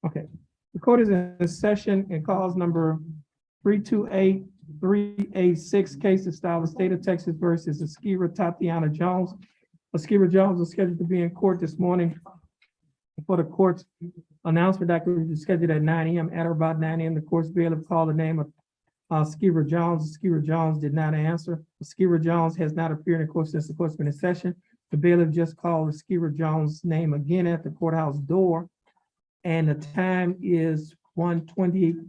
Okay, the court is in session and calls number 328-386, case of style of state of Texas versus Askira Tatiana Jones. Askira Jones is scheduled to be in court this morning for the court's announcement that was scheduled at 9 a.m. At or about 9 a.m., the court's bailiff called the name of Askira Jones. Askira Jones did not answer. Askira Jones has not appeared in court since the court's been in session. The bailiff just called Askira Jones' name again at the courthouse door. And the time is 1:20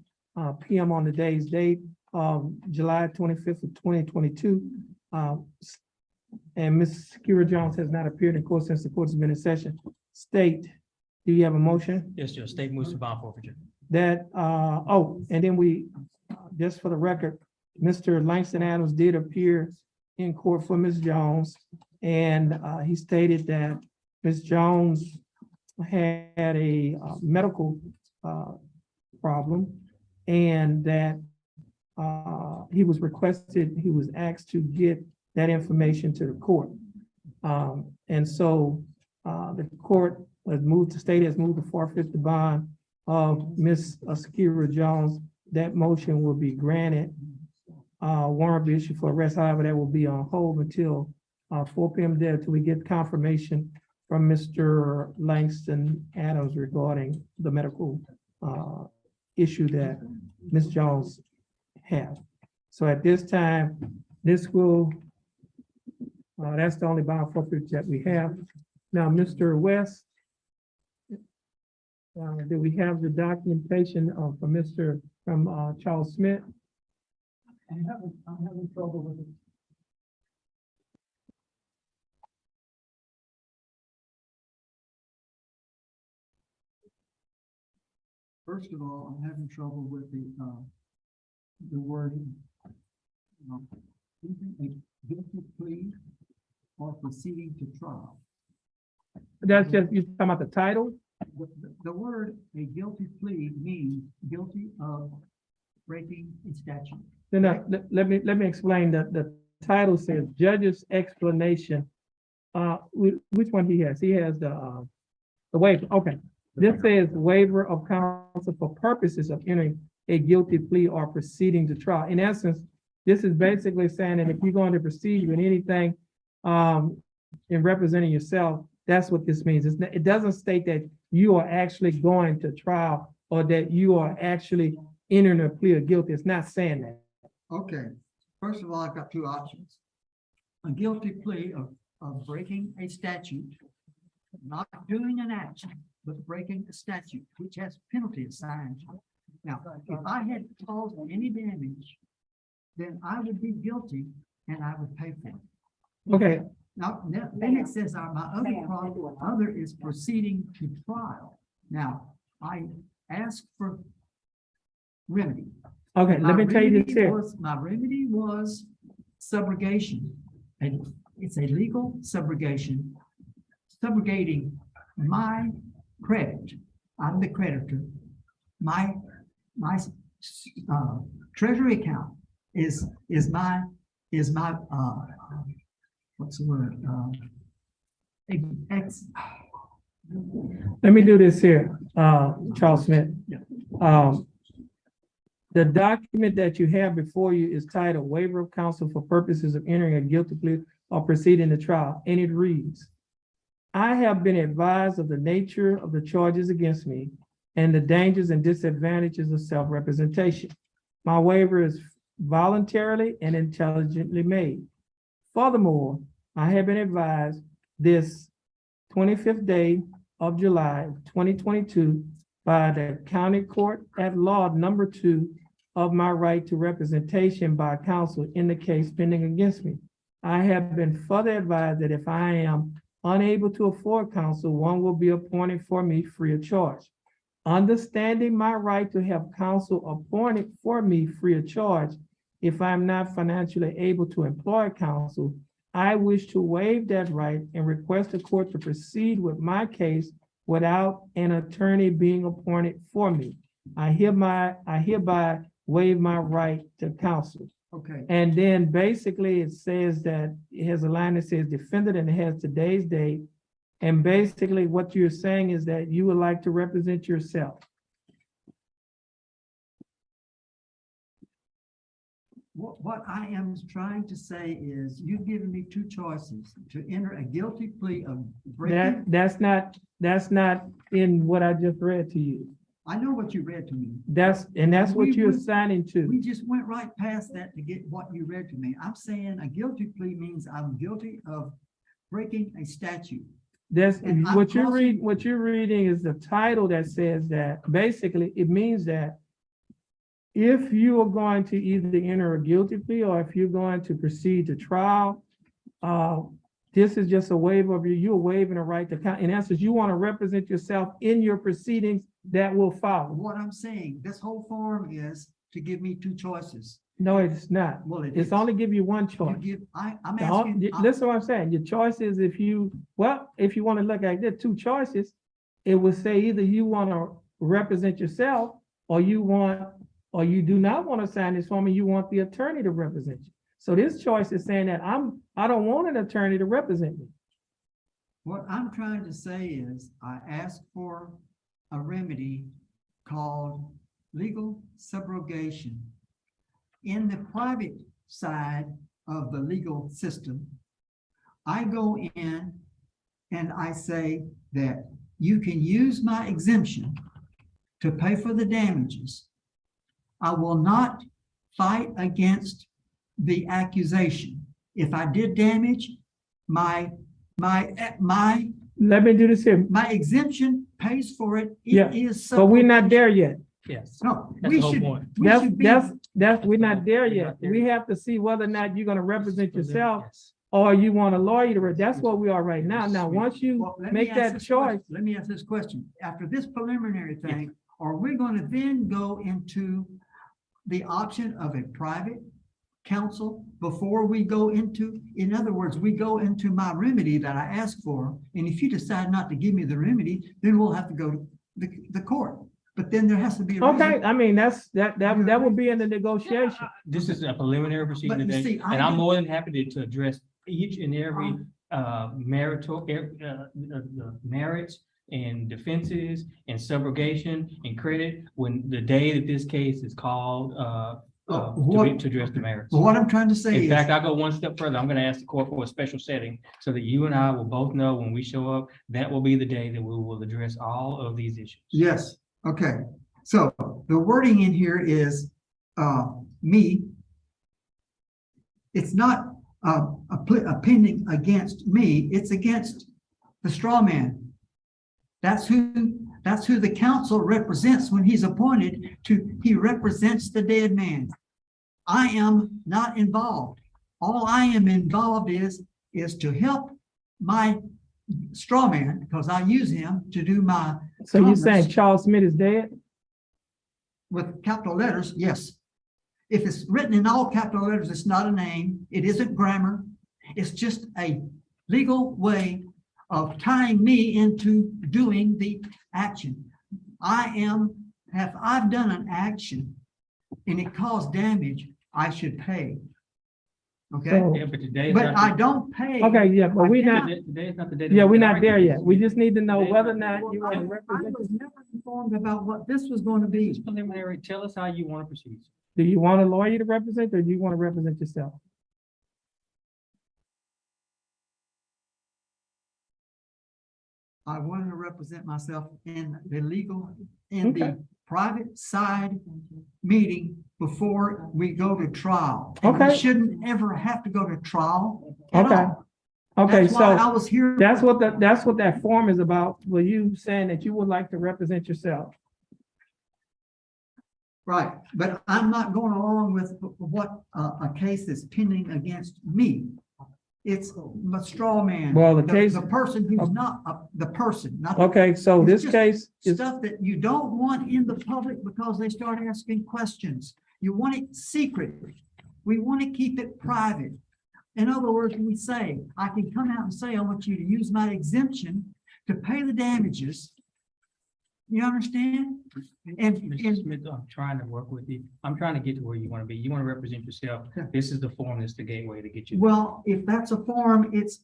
p.m. on the day's date of July 25th of 2022. And Ms. Askira Jones has not appeared in court since the court has been in session. State, do you have a motion? Yes, Judge. State moves to bond forfeiture. That, and then we, just for the record, Mr. Langston Adams did appear in court for Ms. Jones. And he stated that Ms. Jones had a medical problem, and that he was asked to get that information to the court. And so the court has moved, the state has moved to forfeit the bond of Ms. Askira Jones. That motion will be granted. Warrant will be issued for arrest. However, that will be on hold until 4 p.m. there till we get confirmation from Mr. Langston Adams regarding the medical issue that Ms. Jones has. So at this time, this will, that's the only bond forfeiture that we have. Now, Mr. West, do we have the documentation from Charles Smith? I'm having trouble with it. First of all, I'm having trouble with the wording. A guilty plea or proceeding to trial. That's just, you're talking about the title? The word a guilty plea means guilty of breaking a statute. Then let me explain. The title says judge's explanation. Which one he has? He has the waiver. Okay. This says waiver of counsel for purposes of entering a guilty plea or proceeding to trial. In essence, this is basically saying that if you're going to proceed with anything in representing yourself, that's what this means. It doesn't state that you are actually going to trial or that you are actually entering a plea of guilty. It's not saying that. Okay, first of all, I've got two options. A guilty plea of breaking a statute, not doing an action, but breaking a statute, which has penalty assigned to it. Now, if I had caused any damage, then I would be guilty and I would pay for it. Okay, Now, then it says my other is proceeding to trial. Now, I asked for remedy. okay, let me tell you this here. My remedy was subrogation, and it's a legal subrogation, subrogating my credit. I'm the creditor. My treasury account is my what's the word? Let me do this here, Charles Smith. The document that you have before you is titled Waiver of Counsel for Purposes of Entering a Guilty Plea or Proceeding to Trial, and it reads, I have been advised of the nature of the charges against me and the dangers and disadvantages of self-representation. My waiver is voluntarily and intelligently made. Furthermore, I have been advised this 25th day of July 2022 by the County Court at Law number 2 of my right to representation by counsel in the case pending against me. I have been further advised that if I am unable to afford counsel, one will be appointed for me free of charge. Understanding my right to have counsel appointed for me free of charge, if I'm not financially able to employ counsel, I wish to waive that right and request the court to proceed with my case without an attorney being appointed for me. I hereby waive my right to counsel. Okay. And then basically it says that it has a line that says defendant and it has today's date. And basically what you're saying is that you would like to represent yourself. What I am trying to say is you've given me two choices: to enter a guilty plea of breaking. That's not in what I just read to you. I know what you read to me. That's what you're assigning We to. just went right past that to get what you read to me. I'm saying a guilty plea means I'm guilty of breaking a statute. That's And I'm what you're causing- reading, what you're reading is the title that says that, basically, it means that if you are going to either enter a guilty plea or if you're going to proceed to trial, this is just a waiver of you're waiving a right to count. In essence, you want to represent yourself in your proceedings that will follow. What I'm saying, this whole form is to give me two choices. No, it's not. Well, It's only give you one You choice. give, I'm The on- asking. Listen to what I'm saying. Your choice is if you want to look at the two choices, it would say either you want to represent yourself or you do not want to sign this form and you want the attorney to represent you. So this choice is saying that I don't want an attorney to represent me. What I'm trying to say is I asked for a remedy called legal subrogation. In the private side of the legal system, I go in and I say that you can use my exemption to pay for the damages. I will not fight against the accusation. If I did damage, my Let me do this here, my exemption pays for it. Yeah, It is. but we're not there yet. Yes. No, That's we the whole should, point. we should be. We're not there We're yet. not there We yet. have to see whether or not you're gonna represent yourself Yes. or you want a lawyer to, that's what we are right now. Now, once you Well, let me make ask that this choice, question. Let me ask this question. After this preliminary thing, are we gonna then go into the option of a private counsel before we go into, in other words, we go into my remedy that I asked for, and if you decide not to give me the remedy, then we'll have to go to the court. But then there has to be a reason. okay, I mean, that would be in the negotiation. This is a preliminary proceeding But you today, see, I and I'm did- more than happy to address each and every marital, the merits and defenses and subrogation and credit when the day that this case is called to address the merits. But what I'm trying to say In is, fact, I'll go one step further. I'm gonna ask the court for a special setting so that you and I will both know when we show up, that will be the day that we will address all of these issues. yes, okay. So the wording in here is, me. It's not a pending against me, it's against the straw man. That's who the council represents when he's appointed he represents the dead man. I am not involved. All I am involved is to help my straw man, because I use him to do my. So you're saying commerce. Charles Smith is dead? With capital letters, yes. If it's written in all capital letters, it's not a name. It isn't grammar. It's just a legal way of tying me into doing the action. If I've done an action and it caused damage, I should pay. Okay, So- Yeah, but today. is but not I the- don't pay. Okay, yeah, but we're not, Today is not the day. that yeah, we we're can not argue there this. yet. We just need to know Today- whether or not you want I to represent. was never informed about what this was going to be. Preliminary, tell us how you want to proceed. Do you want a lawyer to represent or do you want to represent yourself? I wanted to represent myself in the Okay. the private side meeting before we go to trial. And we Okay. shouldn't ever have to go to trial at Okay. all. Okay, That's why I so was here. that's what that form is about. Were you saying that you would like to represent yourself? Right, but I'm not going along with what a case is pending against me. It's a straw man. Well, the case- The person who's not, the person, not. the- Okay, so It's this just case is, Stuff that you don't want in the public because they start asking questions. You want it secret. We want to keep it private. In other words, we say, I can come out and say, I want you to use my exemption to pay the damages. You understand? And, Mr. Smith, I'm trying to work with you. I'm trying to get to where you want to be. You want to represent yourself. Yeah. This is the form, that's the gateway to get you. well, if that's a form, it's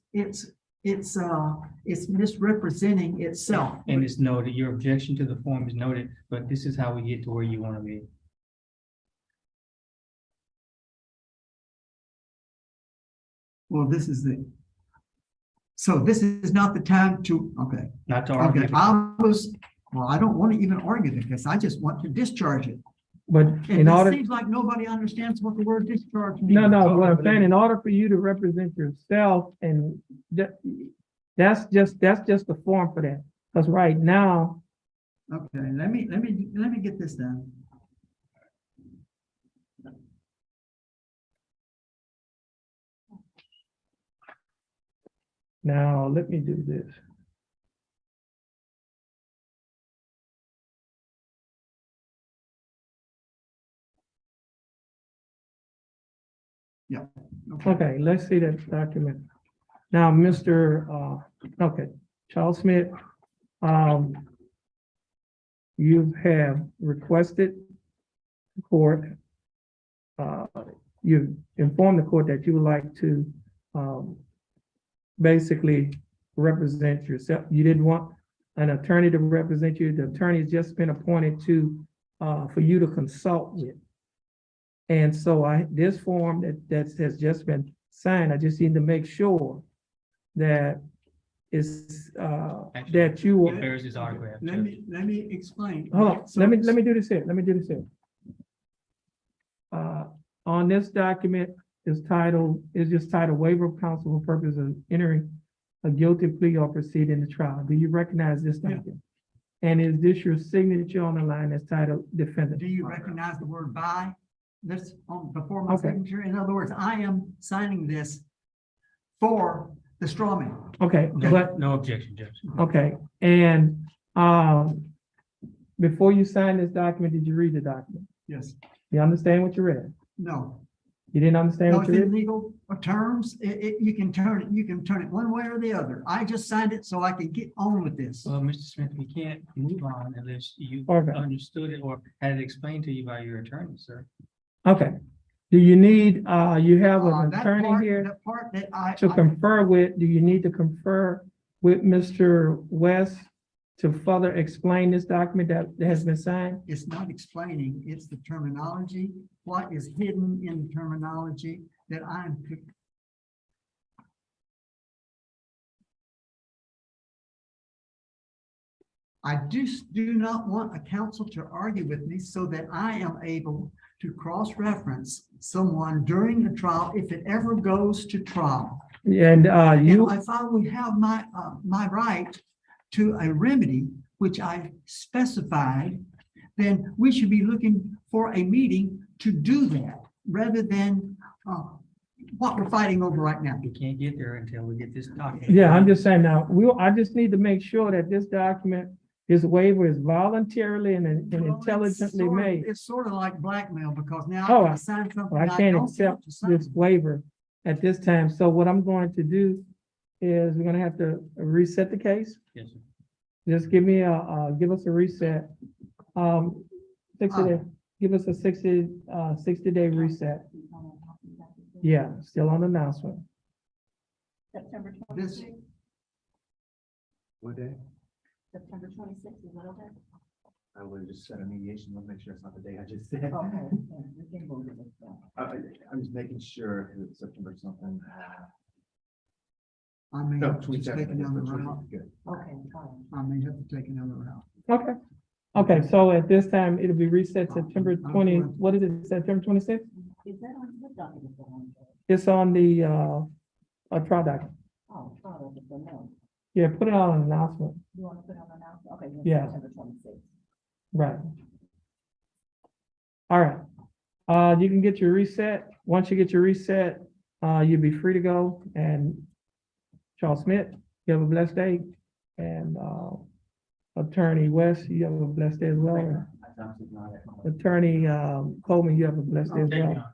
misrepresenting itself. And it's noted, your objection to the form is noted, but this is how we get to where you want to be. Well, this is so this is not the time to, okay, Not to argue. okay, I don't want to even argue the case. I just want to discharge it. But And in it order, seems like nobody understands what the word discharge means. no, what I'm saying, in order for you to represent yourself and that's just the form for that. Because right now, Okay, let me get this done. now let me do this. Yeah. Okay, let's see that document. Now, Mr. Okay, Charles Smith, you have requested the court, you informed the court that you would like to, basically represent yourself. You didn't want an attorney to represent you. The attorney has just been appointed to, for you to consult with. And so this form that has just been signed, I just need to make sure that is, that you will. It bears his autograph. Let me explain. Hold on, So- let me do this here, on this document is just titled waiver of counsel for purpose of entering a guilty plea or proceeding the trial. Do you recognize this Yeah. document? And is this your signature on the line that's titled defendant? Do you recognize the word by? This before my Okay. signature? In other words, I am signing this for the straw man. Okay, but, No objection, Judge. okay, and, before you sign this document, did you read the document? Yes. You understand what you read? No. You didn't understand No, what it's you in read? legal terms. You can turn it one way or the other. I just signed it so I can get on with this. Well, Mr. Smith, we can't move on unless you Okay. understood it or had it explained to you by your attorney, sir. Okay, do you need, you have an That attorney part- here That part that I. to confer with, do you need to confer with Mr. West to further explain this document that has been signed? It's not explaining, it's the terminology, what is hidden in the terminology that I'm. I do not want a counsel to argue with me so that I am able to cross-reference someone during the trial if it ever goes to trial. And, you, And if I would have my right to a remedy, which I specified, then we should be looking for a meeting to do that, rather than what we're fighting over right now. We can't get there until we get this document. yeah, I'm just saying now, I just need to make sure that this document, this waiver is voluntarily and Well, intelligently made. It's sort of like blackmail, because now Oh, I can sign something. Well, I I can't don't accept want to sign. this waiver at this time. So what I'm going to do is we're gonna have to reset the case. Yes, sir. Just give me give us a reset. 60 day, give us a 60-day reset. Yeah, still on announcement. September This, 26th, What day? September 26th, is that okay? I would just set a mediation, let's make sure it's not the day I just said. Okay. We can move it. I'm just making sure it's September something. I may No, have to just 27th. take another route. Good. Okay, fine. I may have to take another route. Okay. Okay, so at this time, it'll be reset September 20, what is it, September 26th? Is that on what document? Is that on? It's on the trial document. Oh, sorry, it's a no. Yeah, put it on an announcement. You want to put it on announcement? Okay, then Yeah. September 26th. Right. All right. You can get your reset. Once you get your reset, you'll be free to go. And Charles Smith, you have a blessed day. And Attorney West, you have a blessed day as well. And Attorney Coleman, you have a blessed day as Thank you, well. Your Honor.